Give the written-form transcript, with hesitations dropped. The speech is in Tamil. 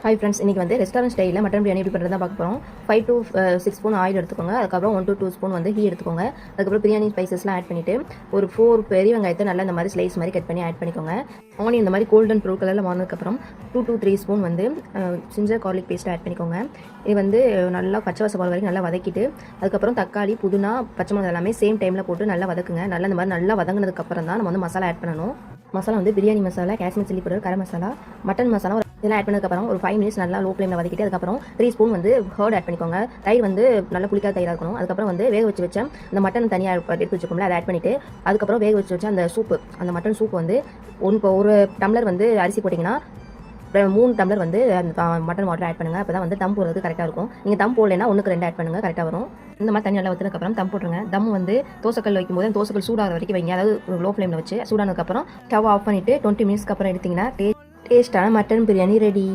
ஹாய் ஃப்ரெண்ட்ஸ், இன்றைக்கி வந்து ரெஸ்டாரண்ட் ஸ்டைலில் மட்டன் பிரியாணி எப்படி பண்ணுறது தான் பார்க்க போகிறோம். 5 to 6 ஸ்பூன் ஆயில் எடுத்துக்கோங்க. அதுக்கப்புறம் 1 to 2 ஸ்பூன் வந்து ஹீ எடுத்துக்கோங்க. அதுக்கப்புறம் பிரியாணி ஸ்பைசஸ்லாம் ஆட் பண்ணிவிட்டு ஒரு 4 பெரிய வெங்காயத்தை நல்லா இந்த மாதிரி ஸ்லைஸ் மாதிரி கட் பண்ணி ஆட் பண்ணிக்கோங்க. ஆனியன் இந்த மாதிரி கோல்டன் ப்ரௌன் கலரில் மாறினதுக்கப்புறம் 2 to 3 ஸ்பூன் வந்து ஜிஞ்சர் கார்லிக் பேஸ்ட் ஆட் பண்ணிக்கோங்க. இது வந்து நல்லா பச்சை வாசம் போகிற வரைக்கும் நல்லா வதக்கிட்டு அதுக்கப்புறம் தக்காளி, புதினா, பச்சை மிளகாய் எல்லாமே சேம் டைமில் போட்டு நல்லா வதக்குங்க. நல்லா இந்த மாதிரி நல்லா வதங்கினதுக்கப்புறம் தான் நம்ம வந்து மசாலா ஆட் பண்ணணும். மசாலா வந்து biryani masala, Kashmir chilli powder, garam masala, mutton masala இதெல்லாம் ஆட் பண்ணதுக்கப்புறம் ஒரு 5 மினிட்ஸ் நல்லா லோ ஃப்ளேமில் வதக்கிட்டு அதுக்கப்புறம் 3 ஸ்பூன் வந்து ஹர்ட் ஆட் பண்ணிக்கோங்க. தயிர் வந்து நல்லா புளிக்காத தயிராக இருக்கணும். அதுக்கப்புறம் வந்து வேக வச்ச அந்த மட்டன் தனியாக எடுத்து வச்சுக்கோங்களா, அதை ஆட் பண்ணிவிட்டு அதுக்கப்புறம் வேக வச்ச அந்த சூப்பு, அந்த மட்டன் சூப் வந்து ஒரு டம்ளர் வந்து அரிசி போட்டிங்கன்னா 3 டம்ளர் வந்து அந்த மட்டன் வாட்டர் ஆட் பண்ணுங்கள். அப்போ தான் வந்து தம் போடுறதுக்கு கரெக்டாக இருக்கும். நீங்கள் தம் போடலைன்னா 1க்கு 2 ஆட் பண்ணுங்கள், கரெக்டாக வரும். இந்த மாதிரி தண்ணி நல்லா ஊற்றினதுக்கப்புறம் தம் போட்டுருங்க. தம் வந்து தோசைக்கல் வைக்கும்போது அந்த தோசைக்கல் சூடாகிற வரைக்கும் வைங்க. அதாவது லோ ஃப்ளேமில் வச்சு சூடானதுக்கப்புறம் ஸ்டவ் ஆஃப் பண்ணிவிட்டு 20 மினிட்ஸ்க்கு அப்புறம் எடுத்திங்கன்னா டேஸ்ட்டான மட்டன் பிரியாணி ரெடி.